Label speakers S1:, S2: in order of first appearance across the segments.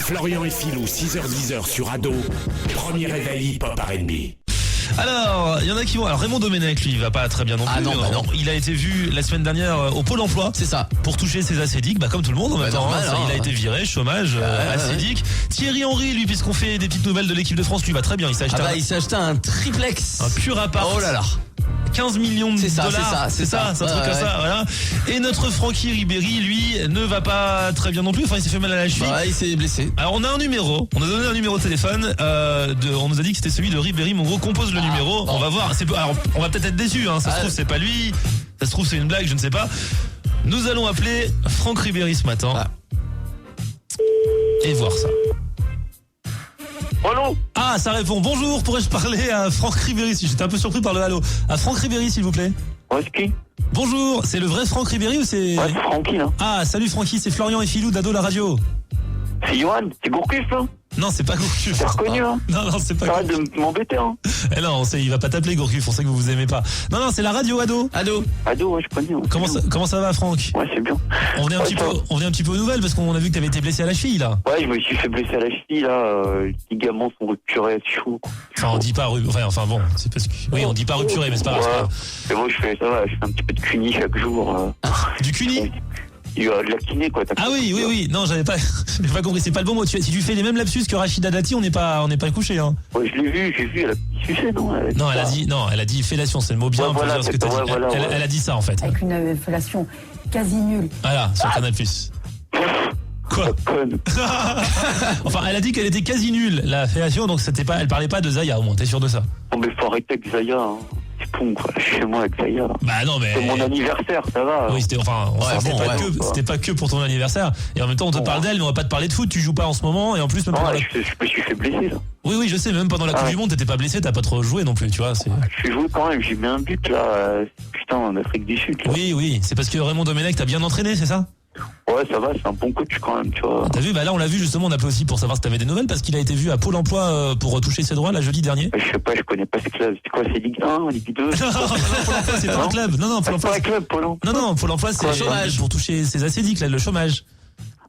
S1: Florian et Philou, 6h-10h sur Ado. Premier réveil hip-hop R&B.
S2: Alors, il y en a qui vont. Alors, Raymond Domenech, lui, il va pas très bien non plus.
S3: Ah non, bah non.
S2: Il a été vu la semaine dernière au Pôle emploi.
S3: C'est ça.
S2: Pour toucher ses acédiques, comme tout le monde en même temps.
S3: Normal,
S2: Ça, il a été viré, chômage, acédique. Thierry Henry, lui, puisqu'on fait des petites nouvelles de l'équipe de France, lui va très bien. Il s'est acheté
S3: un triplex.
S2: un pur appart.
S3: Oh là là.
S2: 15 millions de dollars.
S3: C'est ça.
S2: un truc comme ça, voilà. Et notre Francky Ribéry, lui, ne va pas très bien non plus. Enfin, il s'est fait mal à la cheville.
S3: Il s'est blessé.
S2: Alors, on a un numéro. On a donné un numéro de téléphone. On nous a dit que c'était celui de Ribéry. Mon gros compose le numéro.
S3: Bon.
S2: On va voir. Alors, on va peut-être être déçus. Ça se trouve, c'est pas lui. Ça se trouve, c'est une blague. Je ne sais pas. Nous allons appeler Franck Ribéry ce matin. Et voir ça.
S4: Allô?
S2: Ah, ça répond. Bonjour, pourrais-je parler à Franck Ribéry? J'étais un peu surpris par le allô. À Franck Ribéry, s'il vous plaît.
S4: Ouais, c'est qui?
S2: Bonjour, c'est le vrai Franck Ribéry ou c'est...
S4: Ouais, c'est Francky, là.
S2: Ah, salut Francky, c'est Florian et Philou d'Ado la radio.
S4: C'est Johan, c'est Gourcuff, là.
S2: Non, c'est pas Gourcuff.
S4: T'as reconnu, hein?
S2: Non, c'est pas
S4: Arrête
S2: Gourcuff.
S4: de m'embêter, hein.
S2: Eh non, il va pas t'appeler Gourcuff, on sait que vous vous aimez pas. Non, c'est la radio Ado.
S3: Ado.
S4: Ado, ouais, je connais. Ouais,
S2: Comment ça va, Franck?
S4: Ouais, c'est bien.
S2: On venait un petit peu aux nouvelles parce qu'on a vu que t'avais été blessé à la cheville, là.
S4: Ouais, je me suis fait blesser à la cheville, là. Les ligaments sont rupturés, c'est chaud.
S2: Enfin, on dit pas enfin bon, c'est parce que... Oui, on dit pas rupturé, mais c'est pas grave.
S4: Ouais. Mais moi, je fais un petit peu de cuni chaque jour.
S2: Du cuni?
S4: Il y a de la kiné, quoi.
S2: Ah oui. Non, j'avais pas compris. C'est pas le bon mot. Si tu fais les mêmes lapsus que Rachida Dati, on n'est pas couché, hein.
S4: Ouais, je l'ai vu, elle a sucé, non?
S2: Elle a dit fellation, c'est le mot bien
S4: Ouais,
S2: pour
S4: voilà,
S2: dire ce que t'as
S4: ouais,
S2: dit.
S4: voilà,
S2: Elle a dit ça, en fait.
S5: Avec une fellation quasi nulle.
S2: Voilà, sur Canal+. Quoi?
S4: Conne.
S2: Enfin, elle a dit qu'elle était quasi nulle, la fellation, donc elle parlait pas de Zaya, au moins, t'es sûr de ça?
S4: Bon, mais faut arrêter avec Zaya, hein. C'est bon, quoi. Chez moi, avec Zaya.
S2: Bah non, mais...
S4: C'est mon anniversaire, ça va.
S2: Oui, c'était pas que pour ton anniversaire. Et en même temps, on te parle d'elle, mais on va pas te parler de foot, tu joues pas en ce moment, et en plus, même
S4: Non,
S2: pendant
S4: je me suis fait blesser, là.
S2: Oui, je sais, même pendant la Coupe du Monde, t'étais pas blessé, t'as pas trop joué non plus, tu vois.
S4: Je suis joué quand même, j'ai mis un but, là, putain, en Afrique du Sud, là.
S2: Oui, c'est parce que Raymond Domenech t'a bien entraîné, c'est ça?
S4: Ouais, ça va, c'est un bon coach quand même, tu vois.
S2: T'as vu, là on l'a vu justement, on appelait aussi pour savoir si t'avais des nouvelles parce qu'il a été vu à Pôle emploi pour toucher ses droits, là, jeudi dernier.
S4: Je sais pas, je connais pas ce club. C'est quoi, c'est Ligue 1, Ligue 2?
S2: Non, Pôle emploi, c'est pas un club. Non, Pôle emploi.
S4: C'est pas un club, Pôle emploi.
S2: Non, Pôle emploi, c'est
S3: le chômage.
S2: pour toucher ses acédiques, là, le chômage.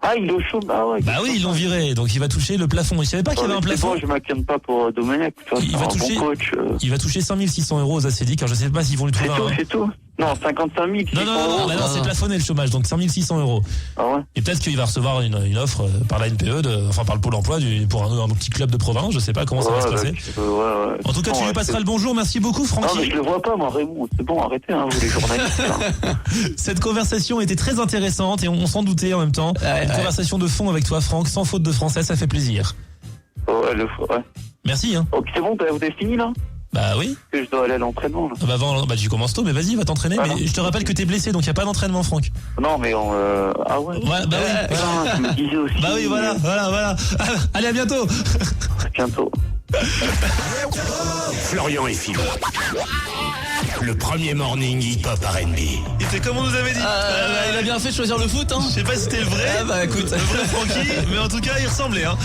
S4: Ah, il est au chômage, ah ouais.
S2: Bah oui, ils l'ont viré, donc il va toucher le plafond. Il savait pas qu'il y avait un plafond.
S4: Bon, je m'inquiète pas pour Domenech, tu vois,
S2: Il
S4: c'est
S2: va
S4: un
S2: toucher,
S4: bon coach.
S2: il va toucher 5600 € aux acédiques, alors je sais pas s'ils vont lui trouver
S4: C'est tout. Non, 55 000.
S2: Non, c'est plafonné le chômage, donc 5600 €.
S4: Ah ouais.
S2: Et peut-être qu'il va recevoir une offre par la NPE, par le Pôle emploi, pour un petit club de province, je sais pas comment ça va se passer.
S4: Ouais.
S2: En tout cas, tu lui passeras le bonjour, merci beaucoup, Francky.
S4: Non, mais je le vois pas, moi, Raymond. C'est bon, arrêtez, hein, vous les journalistes. Hein.
S2: Cette conversation était très intéressante et on s'en doutait en même temps. Une conversation de fond avec toi, Franck, sans faute de français, ça fait plaisir.
S4: Ouais.
S2: Merci, hein.
S4: Ok, c'est bon, vous avez fini, là?
S2: Bah oui.
S4: Que je dois aller à l'entraînement, là.
S2: Tu commences tôt, mais vas-y, va t'entraîner.
S4: Voilà.
S2: Mais je te rappelle que t'es blessé, donc il n'y a pas d'entraînement, Franck.
S4: Non, mais ah ouais.
S2: Ouais, bah oui.
S4: Putain, tu me disais aussi.
S2: Bah oui, voilà. Allez, à bientôt.
S4: Bientôt.
S1: Florian et Philou. Le premier morning hip-hop R&B.
S2: Et c'est comme on nous avait dit.
S3: Il a bien fait de choisir le foot, hein.
S2: Je sais pas si c'était le vrai.
S3: Écoute.
S2: Le vrai Francky, mais en tout cas, il ressemblait, hein.